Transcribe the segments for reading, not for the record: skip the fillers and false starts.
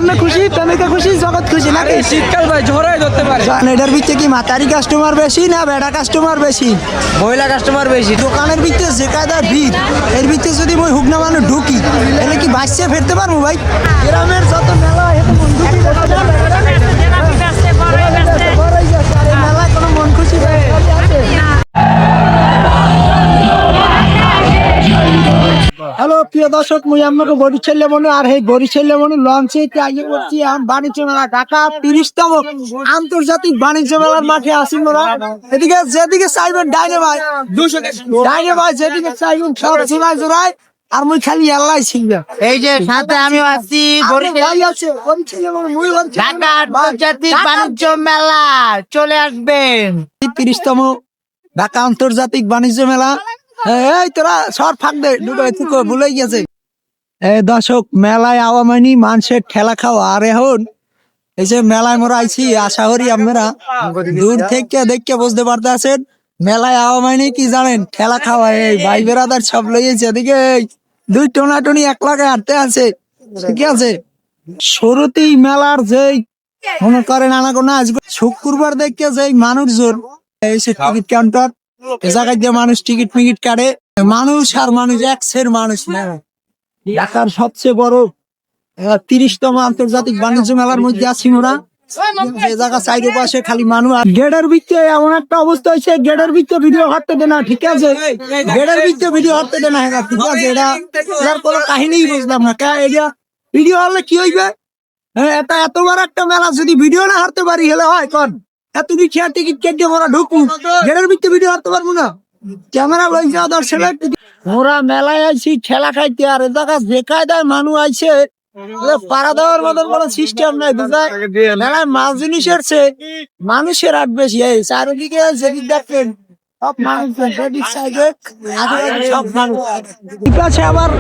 আমি খুশি, প্রেমিকা খুশি, জগৎ খুশি নাকি? শীতকাল ভাই ঝড়াই ধরতে পারে। এটার ভিতরে কি মাতারি কাস্টমার বেশি না বেড়া কাস্টমার বেশি? মহিলা কাস্টমার বেশি। দোকানের ভিতরে যে কায়দার ভিড়, এর ভিতরে যদি মই হুকনা মানুষ ঢুকি তাহলে কি বাঁচতে ফিরতে পারবো ভাই? গ্রামের যত মেলা এত মন খুশি মেলায় কোনো মন খুশি আছে? হ্যালো প্রিয় দর্শক, মুই আপনাকে বরিশাল মনে আর এই বরিশাল মনে লঞ্চে আগে করছি বাণিজ্য মেলা ঢাকা 30তম আন্তর্জাতিক বাণিজ্য মেলার মাঠে আসি মোরা। এদিকে যেদিকে চাইবেন ডাইনে ভাই, ডাইনে ভাই যেদিকে চাইবেন সব জোড়ায় জোড়ায়, আর মুই খালি এল্লাই ছিলাম। এই যে সাথে আমি আছি ঢাকা আন্তর্জাতিক বাণিজ্য মেলা, চলে আসবেন। 30তম ঢাকা আন্তর্জাতিক বাণিজ্য মেলা। এই তোরা সর ফাঁক দে, ভুলে গেছে। দর্শক, মেলায় আওয়া মানে মানুষের ঠেলা খাওয়া। আর এখন এই যে মেলায় মোরা আইছি, আশা করি আপনারা দূর থেকে দেখে বুঝতে পারতে আছেন মেলায় আওয়া মানে কি জানেন? ঠেলা খাওয়া। এই ভাই বেড়াদার সব লইয়েছে, এদিকে দুই টোনাটনি এক লাগায় হাঁটতে আছে, ঠিক আছে। শুরুতেই মেলার যেই মনে করেন আনাগোনা আসবে শুক্রবার দেখে যেই মানুষজন এসে টিকিট কাউন্টার এ জায়গায় দিয়ে মানুষ টিকিট মিকিট কাটে, মানুষ আর মানুষ, এক সের মানুষ। ঢাকার সবচেয়ে বড় 30তম আন্তর্জাতিক বাণিজ্য মেলার মধ্যে আছি মোরা। এই জায়গা সাইডের পাশে খালি মানুষ। গেটের ভিতরে এমন একটা অবস্থা হয়েছে, গেটের ভিতরে ভিডিও হাঁটতে দে না, ঠিক আছে? গেটের ভিতরে ভিডিও হাঁটতে দে না, ঠিক আছে? এটার কোনো কাহিনী বুঝলাম না। এটা ভিডিও হলে কি হইবে? এটা এত বড় একটা মেলা যদি ভিডিও না হাঁটতে পারি হলে হয় কন? এত রিক্সা টিকিট কেটে মোরা ঢুকু, গেটের ভিতরে ভিডিও হাঁটতে পারবো না? ক্যামেরা লই যাওয়া দর্শক। মোরা মেলায় আইছি ঠেলা খাইতে, আর এ জায়গা যে কায়দায় মানুষ আইছে পাড়া দেওয়ার মতন কোনো সিস্টেম নাই। মেলায় মাল জিনিসের চেয়ে মানুষের হাট বেশি। এই চারিদিকে যেদিক দেখেন সব মানুষ, আবার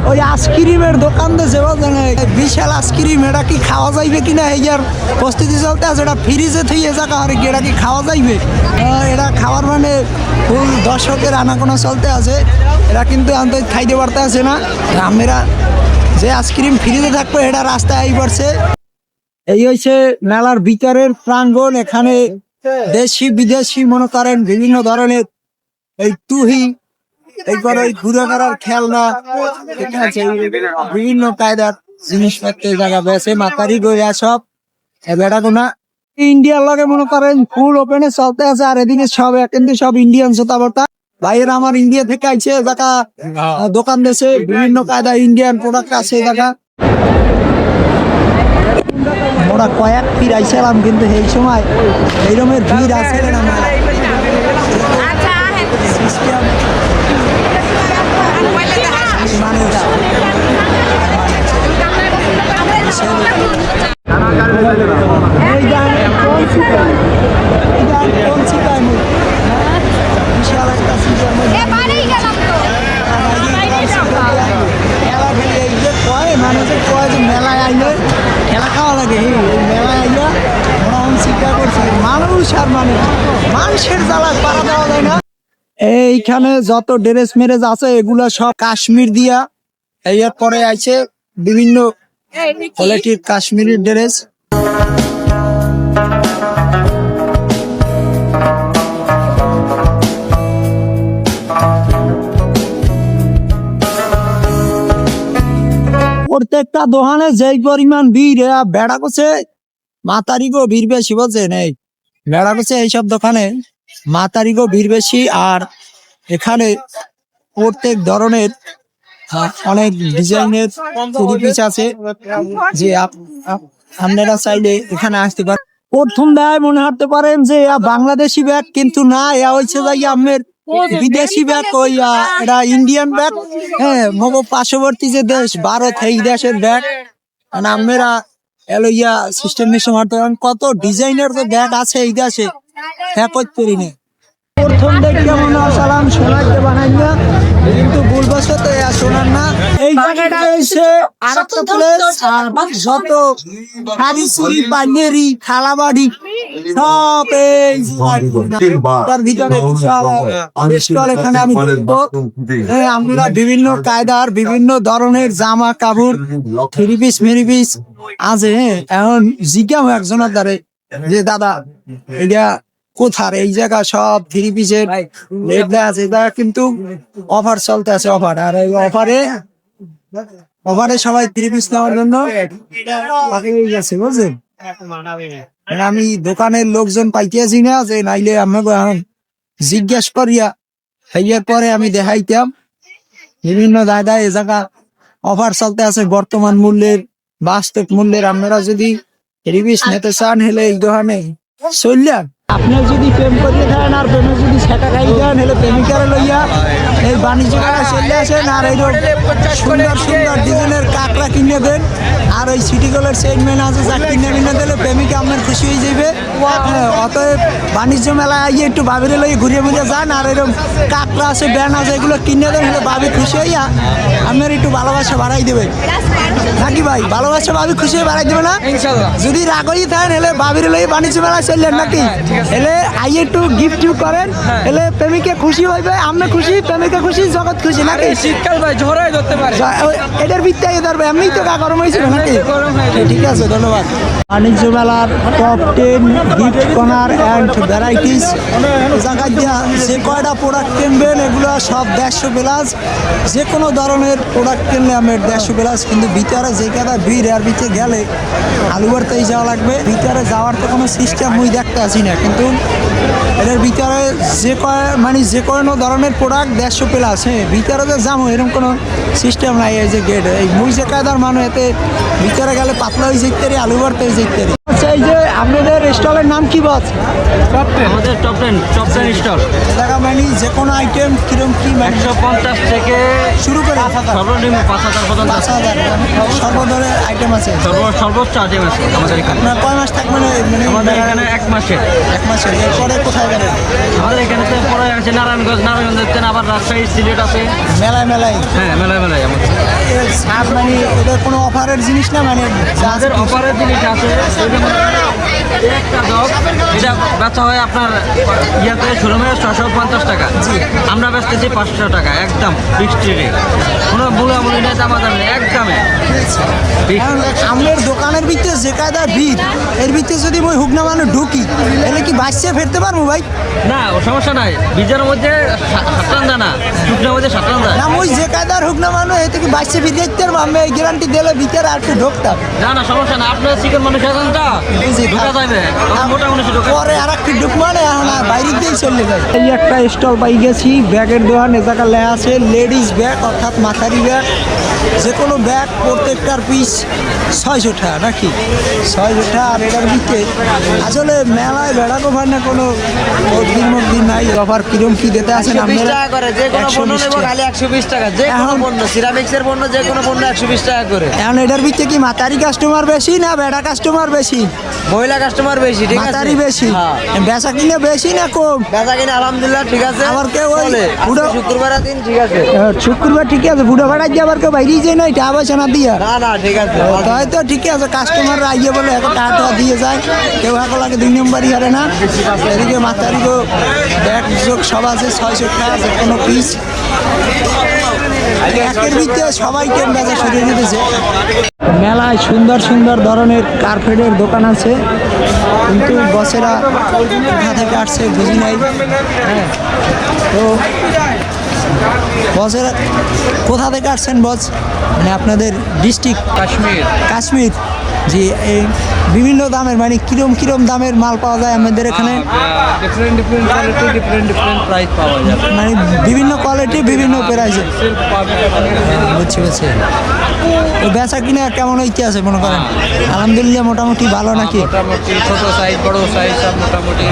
ওই আইসক্রিমের দোকান দিয়েছে, বিশাল আইসক্রিম। এটা কি খাওয়া যাইবে কিনা এইয়ার প্রস্তুতি চলতে আছে। এটা ফ্রিজে থেকে জায়গা আর কি, এটা কি খাওয়া যাইবে? এটা খাওয়ার মানে ফুল দর্শকের আনাগোনা চলতে আছে। এরা কিন্তু আনতে খাইতে পারতে আছে না। আমরা যে আইসক্রিম ফ্রিজে থাকবে এটা রাস্তায় আই পড়ছে। এই হচ্ছে মেলার ভিতরের প্রাঙ্গণ। এখানে দেশি বিদেশি মনে করেন বিভিন্ন ধরনের এই তুহি, এইবার ওই ঘুরে বেড়ার খেলনা, ঠিক আছে, বিভিন্ন কায়দার জিনিসপত্রের জায়গা বেছে মাতারি গইয়া সব বেড়াগোনা। ইন্ডিয়ার লগে মনে করেন ফুল ওপেনে চলতে আছে। আর এদিকে সব কিন্তু সব ইন্ডিয়ান জোতাবর্তা ভাইয়েরা আমার ইন্ডিয়া থেকে আইছে, জায়গা দোকান দিয়েছে বিভিন্ন কায়দা ইন্ডিয়ান প্রোডাক্ট আছে জায়গা। ওরা কয়েক ফির আইছিলাম, কিন্তু এই সময় এইরকমের ভিড় আছে না। মানুষের কয় যে মেলায় আইলে খেলা খাওয়া লাগে, মেলায় আইয়া চিন্তা করছে মানুষ আর মানুষ, মানুষের জ্বালায় পাড়া দেওয়া যায় না। এইখানে যত ড্রেস মেরেজ আছে এগুলা সব কাশ্মীর দিয়া। এর পরে আছে বিভিন্ন কোয়ালিটির কাশ্মীরি ড্রেস। প্রত্যেকটা দোকানে যেই পরিমাণ ভিড়, বেড়া করছে মাতারিগো ভিড় বেশি, বলছেন? এই বেড়া করছে এইসব দোকানে মাতারিগো ভিড় বেশি। আর এখানে প্রত্যেক ধরনের অনেক ডিজাইনের পিস আছে, যে আপনারা চাইলে এখানে আসতে পারেন। প্রথম দেয় মনে হতে পারেন যে বাংলাদেশি ব্যাগ, কিন্তু না, এ হচ্ছে যাই আপনার বিদেশি ব্যাগ। ওই এটা ইন্ডিয়ান ব্যাগ। হ্যাঁ, পার্শ্ববর্তী যে দেশ ভারত, এই দেশের ব্যাগ। মানে আমরা এলো ইয়া সিস্টেম মিশন হতে কত ডিজাইনের যে ব্যাগ আছে এই দেশে, হ্যাঁ করতে পারি না। প্রথম দেখে মনে আসলাম সোনাকে বানাই না, কিন্তু ভুলবশত শোনার না। এই জায়গাটা এসে আর একটা প্লেস, যত হাড়ি চুরি পাঞ্জেরি খালাবাড়ি সব এই তার ভিতরে স্টল। এখানে আমি দেখবো, আমরা বিভিন্ন কায়দার বিভিন্ন ধরনের জামা কাপড় থ্রি পিস মেরি পিস আছে। এখন জিজ্ঞাসা একজনের দ্বারে যে দাদা এটা কোথার, এই জায়গা সব থ্রি পিসের রেট দেওয়া আছে, এটা কিন্তু অফার চলতে আছে। অফার আর এই অফারে সবাই থ্রি পিস নেওয়ার জন্য বাকি হয়ে গেছে, বুঝলেন। আমি দোকানের লোকজন পাইতেছি না, যে নাইলে আমাকে এখন জিজ্ঞাসা করিয়া হইয়ার পরে আমি দেখাইতাম বিভিন্ন জায়গায় এ জায়গা অফার চলতে আছে বর্তমান মূল্যের, বাস্তব মূল্যের। আপনারা যদি থ্রি পিস নিতে চান হলে এই দোকানে চললেন। আপনার যদি প্রেম করিয়ে দেন আর প্রেমে যদি ছেঁকা খাই দেন হলে প্রেমিকারে লইয়া এই বাণিজ্য মেলায় চলে আসেন। আর এই সুন্দর সুন্দর ডিজাইনের কাঁকড়া কিনে দেন, আর ওই সিটি গোলের চেইনম্যান আছে যা কিনে দিলে প্রেমিকা আপনার খুশি হয়ে যাবে। অতএব বাণিজ্য মেলায় আইয়ে একটু বাবিরে লইয়ে ঘুরিয়ে মুড়িয়ে যান, আর এরকম কাঁকড়া আছে ব্যান আছে এগুলো কিনে দেন, হলে বাবি খুশি হইয়া আপনার একটু ভালোবাসা বাড়াই দেবে নাকি ভাই? ভালোবাসা বাবি খুশি হয়ে বাড়াই দেবে না? যদি রাগ হয়ে থাকেন হলে বাবিরে লইয়ে বাণিজ্য মেলায় চললেন নাকি, এলে আইয়ে একটু গিফট করেন, এলে প্রেমিকে খুশি হইবে, আমরা খুশি, প্রেমিকা খুশি, জগৎ খুশি নাকি? শীতকাল ভাই ঝড়াই ধরতে পারে। এটার ভিত্তি আগে ধরবে, এমনি তো গরম হয়েছিল নাকি? ঠিক আছে, ধন্যবাদ। বাণিজ্য মেলার top 10 gift corner and varieties জায়গা দিয়া যে কয়টা প্রোডাক্ট কিনবেন এগুলো সব 150 প্লাস। যে কোনো ধরনের প্রোডাক্ট কিনলে আমার 150 প্লাস, কিন্তু ভিতরে যে কয়টা ভিড় আর ভিতরে গেলে আলুবারতেই যাওয়া লাগবে। ভিতরে যাওয়ার তো কোনো সিস্টেম মুই দেখতে আসি না, কিন্তু এটার ভিতরে যে কোনো ধরনের প্রোডাক্ট 150 প্লাস। হ্যাঁ, ভিতরে যে যাবো এরকম কোনো সিস্টেম নাই। এই যে গেট, এই মুই যে কায়দার মানুষ এতে ভিতরে গেলে পাতলা হয়ে যেতে পারি, আলু ভর্তা হয়ে যেতে পারি। আচ্ছা, এই যে আপনাদের স্টলের নাম কি বস? আমাদের টপ 10 স্টল। দেখা মানে যে কোনো আইটেম কিরম কি 150 থেকে শুরু করে সর্বনিম্ন 5000 পর্যন্ত 5000 সর্বধরে আইটেম আছে। সর্বোচ্চ আইটেম আছে আমাদের এখানে। আপনার কয় মাস থাকবেন? আমাদের এখানে 1 মাসে। 1 মাসের। এরপরে কোথায় গেলেন? আমাদের এখানে তো পরে আছে নারায়ণগঞ্জ দেখছেন, আবার রাজশাহী, সিলেট আছে। মেলায় মেলায় হ্যাঁ, মেলায় আমাদের সার মানে ওদের কোনো অফারের জিনিস না, মানে যাদের অফারের জিনিস আছে। একটা জগ এটা বেচা হয় আপনার ইয়াতে শোরুমে 650 টাকা, আমরা বেচতেছি 500 টাকা, একদম ফিক্সড রেট। কোনো মূলামূলি নেই, দামাদাম নেই, একদমে। আমার দোকানের ভিতরে যে কায়দার ভিড়, এর ভিতরে যদি মই হুকনা মানুষ ঢুকি তাহলে কি বাঁচতে ফেরতে পারবো ভাই? না, ও সমস্যা নাই। বীজের মধ্যে সাতরান না, শুকনোর মধ্যে সাতরান যায় না। মই যে কায়দার হুকনা মানুষ এতে কি বাঁচতে ফিরে দেখতে পারবো? আমি এই গ্যারান্টি দিলে ভিতরে আর একটু ঢুকতাম। না, সমস্যা না। আপনার চিকেন মানুষ আছেন তো ঢোকা যাবে, মোটামুটি পরে আর একটু ঢুক মানে বাইরে দিয়েই চলে যায়। এই একটা স্টল পাই গেছি, ব্যাগের দোকান। এ জায়গা লেখা আছে লেডিস ব্যাগ, অর্থাৎ মাথারি ব্যাগ। যে কোনো ব্যাগ প্রত্যেকটার পিস 600 টাকা নাকি? 600 টাকা। আর এটার ভিতরে আসলে মেলায় বেড়া কোভার না কোনো দিন নাই। অফার কিরম কি দিতে আছেন আপনারা? 120 টাকা করে। যে কোনো পণ্য নেব খালি 120 টাকা। যে কোনো পণ্য, সিরামিক্সের পণ্য, যে কোনো পণ্য 120 টাকা করে। এখন এটার ভিতরে কি মাতারি কাস্টমার বেশি না বেড়া কাস্টমার বেশি? মহিলা কাস্টমার বেশি, ঠিক আছে। মাতারি বেশি। হ্যাঁ। বেচা কিনে বেশি না কম? বেচা কিনা আলহামদুলিল্লাহ ঠিক আছে। আবার কেউ ওই চলে। বুড়ো আজকে শুক্রবার দিন, ঠিক আছে। শুক্রবার ঠিক আছে। বুড়ো ভাড়া দিয়ে আবার কেউ বাইরেই যায় না, এটা আবাসা না দিয়া? না, ঠিক আছে। তাই তো ঠিক আছে। কাস্টমাররা আইয়ে বলে এখন টাকা দিয়ে যায়, কেউ এখন লাগে 2 নম্বরই হারে না। এদিকে মাতারিগো ব্যাগ যোগ সব আছে 600 টাকা যে কোনো পিস। একের ভিতরে সবাই কেম বেচা শুরু করে দিয়েছে। মেলায় সুন্দর সুন্দর ধরনের কার্পেটের দোকান আছে, কিন্তু বসেরা কোথা থেকে আসছে বুঝি নাই। হ্যাঁ, তো বসেরা কোথা থেকে আসছেন বস? মানে আপনাদের ডিস্ট্রিক্ট? কাশ্মীর। জি, এই বিভিন্ন দামের মানে কিরম দামের মাল পাওয়া যায় আমাদের এখানে? ডিফারেন্ট কোয়ালিটি, ডিফারেন্ট প্রাইস পাওয়া যায়। মানে বিভিন্ন কোয়ালিটি বিভিন্ন প্রাইসে। বুঝছি। তো বেচা কিনা কেমন হইতে আছে মনে করেন? আলহামদুলিল্লাহ মোটামুটি ভালো নাকি? মোটামুটি ছোট সাইজ, বড় সাইজ সব মোটামুটি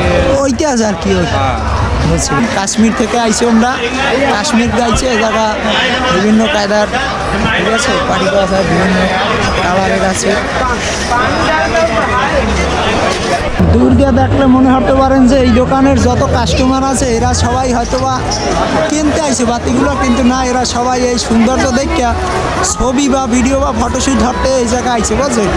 ওইতে আছে আর কি। বুঝছি। কাশ্মীর থেকে আইছি আমরা, কাশ্মীর গাইছে এ জায়গা বিভিন্ন কায়দার, ঠিক আছে, পাটি আছে, বিভিন্ন কালারের আছে। দূর দিয়ে দেখলে মনে হতে পারেন যে এই দোকানের যত কাস্টমার আছে এরা সবাই হয়তোবা কিনতে আইছে বাতিগুলো, কিন্তু না, এরা সবাই এই সৌন্দর্য দেখে ছবি বা ভিডিও বা ফটোশুট ধরতে এই জায়গায় আইছে, বুঝছেন?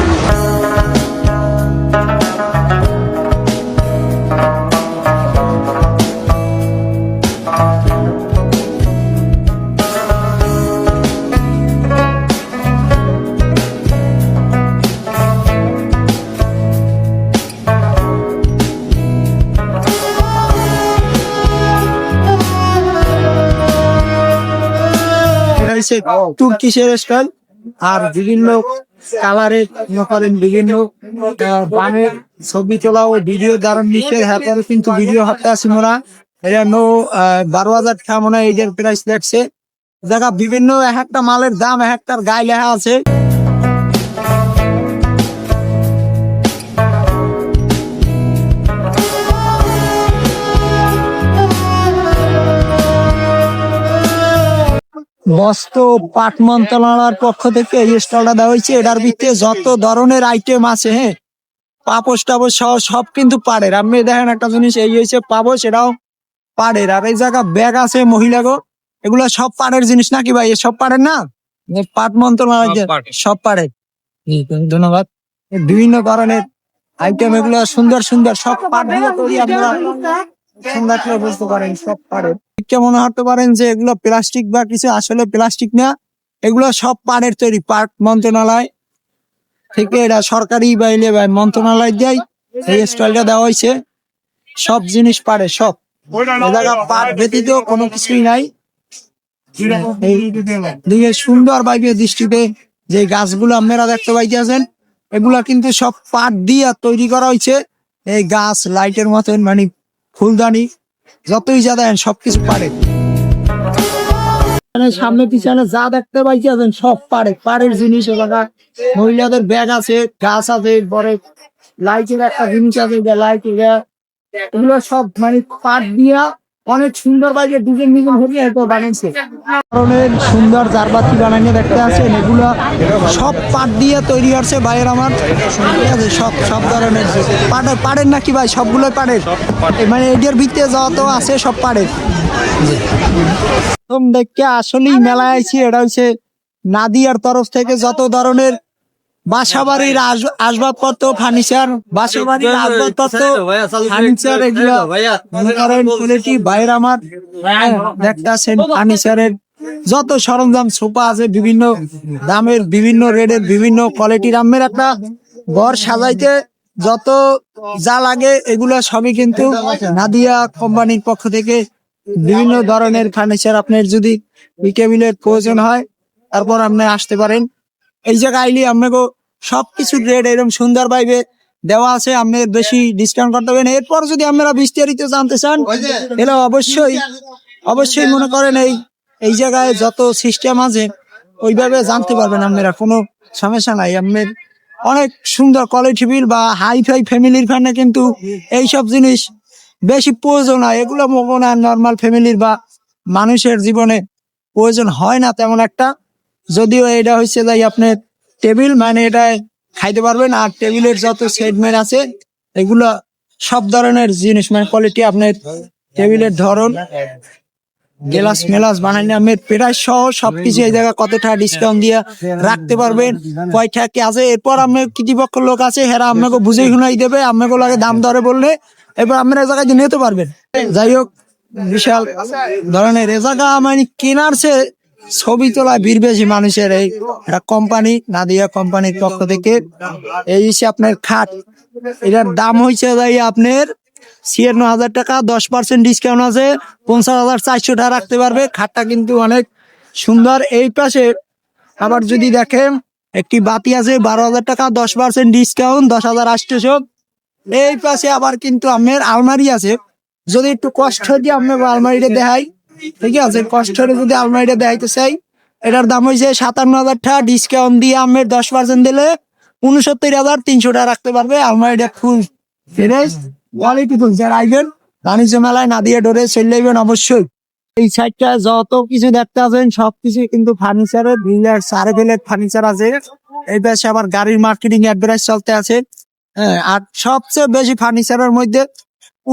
তুর্কিশের স্টাইল আর বিভিন্ন কালারের করেন, বিভিন্ন বানের ছবি তোলা ও ভিডিও দারুণ নিচ্ছে। হ্যাঁ কিন্তু ভিডিও হাতে আছি মোরা, এটা 12,000 টাকা মনে হয় এইটার প্রাইস লাগছে। দেখা বিভিন্ন এক একটা মালের দাম এক একটার গায়ে লেখা আছে। বস্ত্র পাট মন্ত্রণালয়ের পক্ষ থেকে এই স্টলটা দেওয়া হয়েছে। এটার ভিতরে যত ধরনের আইটেম আছে, হ্যাঁ, পাপোশ টাপোশ সহ সব কিন্তু পাড়ের। আপনি দেখেন একটা জিনিস, এই হয়েছে পাপোশ, এটাও পাড়ের। আর এই জায়গা ব্যাগ আছে মহিলাগো, এগুলো সব পাড়ের জিনিস নাকি ভাই? সব পাড়ের না, পাট মন্ত্রণালয় সব পাড়ের। ধন্যবাদ। বিভিন্ন ধরনের আইটেম, এগুলো সুন্দর সুন্দর সব পাট দিয়ে তৈরি, আপনারা সুন্দর করে বুঝতে পারেন সব পাড়ের। মনে হতে পারেন যে এগুলো প্লাস্টিক বা কিছু, আসলে প্লাস্টিক না, এগুলো সব পাড়ের তৈরি। পাট মন্ত্রণালয় থেকে এটা সরকারি বাইলে বা মন্ত্রণালয় দেয় এই স্টাইলটা দেওয়া হয়েছে। সব জিনিস পারে, সব পাট ব্যতীত কোনো কিছুই নাই। দিকে সুন্দর ভাবে দৃষ্টিতে যে গাছগুলো আপনারা দেখতে পাইতেছেন, এগুলা কিন্তু সব পাট দিয়ে তৈরি করা হয়েছে। এই গাছ, লাইটের মতন, মানে ফুলদানি, যতই যা দেন সবকিছু পারে। সামনে পিছনে যা দেখতে পাইতেছেন সব পারে, পাড়ের জিনিস। মহিলাদের ব্যাগ আছে, গাছ আছে, পরে লাইটের একটা জিনিস আছে, লাইট, এগুলো সব মানে পাট দিয়া অনেক সুন্দর ভাবে ডিজাইন বানিয়েছে। ধরনের সুন্দর জারবাতি বানাইয়ে দেখতে আছেন, এগুলা সব পাট দিয়ে তৈরি হচ্ছে ভাইয়ের আমার, ঠিক আছে? সব সব ধরনের পাটের, পাড়ের নাকি ভাই? সবগুলোই পাড়ের, মানে এটার ভিতরে যত আছে সব পাড়ের। প্রথম দেখে আসলেই মেলায় আইছি। এটা হচ্ছে নাদিয়ার তরফ থেকে যত ধরনের বাসাবাড়ির আসবাবপত্র, ফার্নিচার, বাসাবাড়ির আসবাবপত্র, ফার্নিচার, এগুলো কোয়ালিটি বাইরে আমার দেখতে আছেন। ফার্নিচারের যত সরঞ্জাম, সোফা আছে বিভিন্ন দামের, বিভিন্ন রেটের, বিভিন্ন কোয়ালিটির। আমের একটা ঘর সাজাইতে যত যা লাগে এগুলো সবই কিন্তু নাদিয়া কোম্পানির পক্ষ থেকে বিভিন্ন ধরনের ফার্নিচার। আপনার যদি টেবিলের প্রয়োজন হয় তারপর আপনি আসতে পারেন এই জায়গায় আইলে। আপনাকে সবকিছু রেট এরকম সুন্দর ভাবে দেওয়া আছে, আপনি বেশি ডিসকাউন্ট করতে পারবেন। এরপর যদি আপনারা বিস্তারিত জানতে চান, এলে অবশ্যই অবশ্যই মনে করেন এই জায়গায় যত সিস্টেম আছে ওইভাবে জানতে পারবেন আপনারা, কোনো সমস্যা নাই। আপনার অনেক সুন্দর কোয়ালিটি বিল বা হাই ফাই ফ্যামিলির ফ্যানে কিন্তু এইসব জিনিস বেশি প্রয়োজন হয়। এগুলো মনে হয় নর্মাল ফ্যামিলির বা মানুষের জীবনে প্রয়োজন হয় না তেমন একটা। যদিও এটা হচ্ছে যাই আপনার টেবিল, মানে এটা খাইতে পারবেন। আর টেবিলের যত সেটমেন্ট আছে এগুলো সব ধরনের জিনিস, মানে কোয়ালিটি। আপনার টেবিলের ধরন, গ্লাস মেলাস বানাইলে আমের প্রাইস সহ সবকিছু এই জায়গায় কত টাকা ডিসকাউন্ট দিয়ে রাখতে পারবেন, কয়টা কি আছে। এরপর আপনার কৃতিপক্ষ লোক আছে, হেরা আপনাকে বুঝে শুনাই দেবে, আপনাকে লাগে দাম দরে বললে এবার আপনার এই জায়গায় নিতে পারবেন। যাই হোক, বিশাল ধরনের এ জায়গা মানে কেনার চেয়ে ছবি তোলায় ভিড় বেশি মানুষের। এই একটা কোম্পানি, নাদিয়া কোম্পানির পক্ষ থেকে এই হচ্ছে আপনার খাট। এটার দাম হয়েছে যাই আপনার 56,000 টাকা, 10% ডিসকাউন্ট আছে, 50,400 টাকা রাখতে পারবে। খাটটা কিন্তু অনেক সুন্দর। এই পাশে আবার যদি দেখেন একটি বাতি আছে, 12,000 টাকা, 10% ডিসকাউন্ট, 10,800। এই পাশে আবার কিন্তু আপনার আলমারি আছে। যদি একটু কষ্ট দিয়ে আপনার আলমারিটা দেখাই, ঠিক আছে? কষ্ট যদি আলমারিটা দেখাইতে চাই, এটার দাম হয়েছে 57,000 টাকা, ডিসকাউন্ট দিয়ে আপনার 10% দিলে 69,300 টাকা রাখতে পারবে। আলমারিটা ফুল ফ্রেশ কোয়ালিটি ফুল। যারা আইবেন বাণিজ্য মেলায় নাদিয়া ডোরে চলে যাবেন অবশ্যই। এই সাইডটা যত কিছু দেখতে আছেন সবকিছু কিন্তু ফার্নিচারের, ভিলার সারে ফেলের ফার্নিচার আছে। এই পাশে আবার গাড়ির মার্কেটিং অ্যাডভার্টাইজ চলতে আছে। হ্যাঁ, আর সবচেয়ে বেশি ফার্নিচারের মধ্যে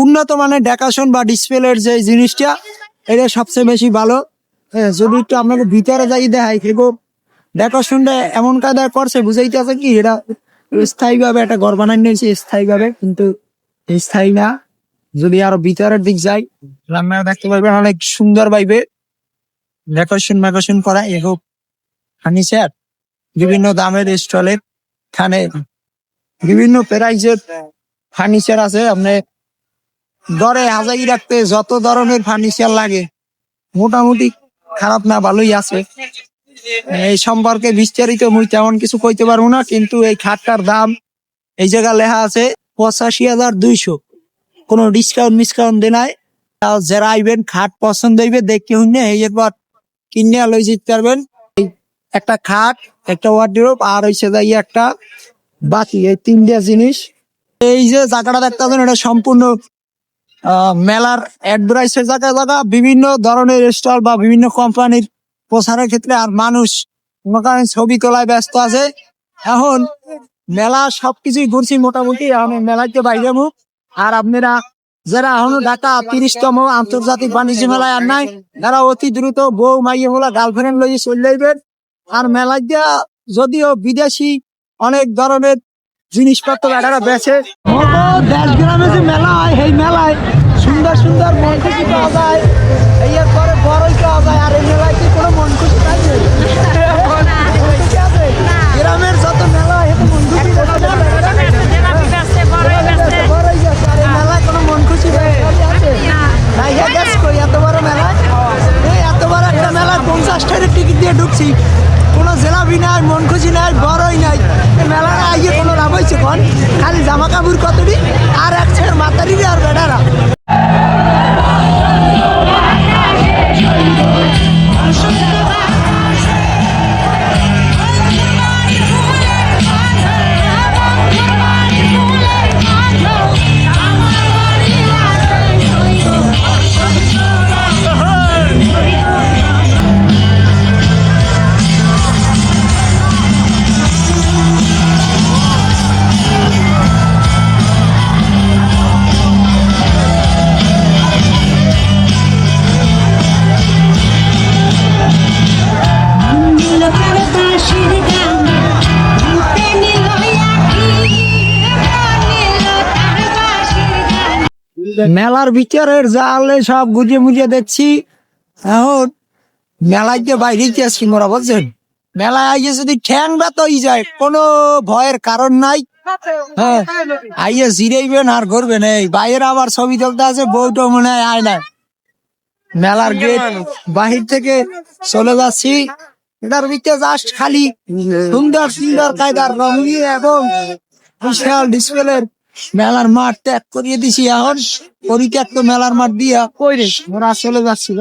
উন্নত মানের ডেকোরেশন বা ডিসপ্লের যে জিনিসটা, এটা সবচেয়ে বেশি ভালো। হ্যাঁ, যদি একটু আপনাকে ভিতরে যাই দেখাই, সেগো ডেকোরেশনটা এমন কায়দায় করছে, বুঝাইতে আছে কি এটা স্থায়ী ভাবে একটা ঘর বানাই নিয়েছে স্থায়ী ভাবে, কিন্তু স্থায়ী না। যদি আরো ভিতরের দিক যাই, আপনারা দেখতে পারবেন অনেক সুন্দর ভাবে ডেকোরেশন করা এগো ফার্নিচার। বিভিন্ন দামের স্টলের খানে বিভিন্ন প্রাইজের ফার্নিচার আছে। আপনি ঘরে হাজারি রাখতে যত ধরনের ফার্নিচার লাগে মোটামুটি খারাপ না ভালোই আছে। এই সম্পর্কে বিস্তারিত মুই তেমন কিছু কইতে পারবো না, কিন্তু এই খাটটার দাম এই জায়গা লেখা আছে 85,200। কোনো ডিসকাউন্ট দে নাই। তাও যারা আইবেন খাট পছন্দ হইবে দেখতে শুনে এই এরপর কিনে লই যেতে পারবেন। এই একটা খাট, একটা ওয়ার্ডরোব, আর হইছে যাই একটা বাতি, এই তিনটা জিনিস। এই যে জায়গাটা দেখতেছেন এটা সম্পূর্ণ মেলার অ্যাডভার্টাইজের জায়গা বিভিন্ন ধরনের স্টল বা বিভিন্ন কোম্পানির প্রচারের ক্ষেত্রে। আর মানুষ মনে করেন ছবি তোলায় ব্যস্ত আছে। এখন মেলা সবকিছুই ঘুরছি মোটামুটি, আমি মেলাতে বাইরে মুখ। আর আপনারা যারা এখনো ঢাকা 30তম আন্তর্জাতিক বাণিজ্য মেলায় আর নাই, তারা অতি দ্রুত বউ মাইয়ে হলা গার্লফ্রেন্ড লইয়ে চলে যাইবেন। আর মেলায় দিয়া যদিও বিদেশি অনেক ধরনের জিনিসপত্র এটারা বেচে। দেশ গ্রামে যে মেলা হয়, সেই মেলায় সুন্দর সুন্দর মন খুশি পাওয়া যায়, এরপরে বড়ই পাওয়া যায়। আর এই মেলায় কি কোনো মন খুশি নাই? গ্রামের যত মেলা হয় মন খুশি বড়ই গেছে। আর এই মেলায় কোনো মন খুশি নাই গেছে কই এত বড় মেলায়। এই এত বড় একটা মেলায় 50 টাকার টিকিট দিয়ে ঢুকছি, কোনো জেলাপি নাই, মন খুশি নাই, বড়ই নাই। মেলায় আইয়ে কোনো লাভ হয়েছে কোন? খালি জামা কাপড় কতটি আর এক ছেড়ে মাতারি আর বেটারা। মেলার ভিতরের জালে সব গুজিয়ে মুজিয়ে দেখছি। এখন মেলায় যে বাইরে আসছি মোরা, বুঝছেন? মেলায় আইয়ে যদি ঠ্যাং ব্যথই যায় কোনো ভয়ের কারণ নাই। হ্যাঁ, আইয়ে জিরাইবেন আর ঘুরবেন। এই বাইরে আবার ছবি তুলতে আছে, বউটা মনে হয় আয় না। মেলার গেট বাহির থেকে চলে যাচ্ছি। এটার ভিতরে জাস্ট খালি সুন্দর সুন্দর কায়দার রঙিন এবং বিশাল ডিসপ্লের মেলার মাঠ ত্যাগ করিয়ে দিছি। এখন পরিত্যক্ত মেলার মাঠ দিয়া কইরে ওরা চলে যাচ্ছিল।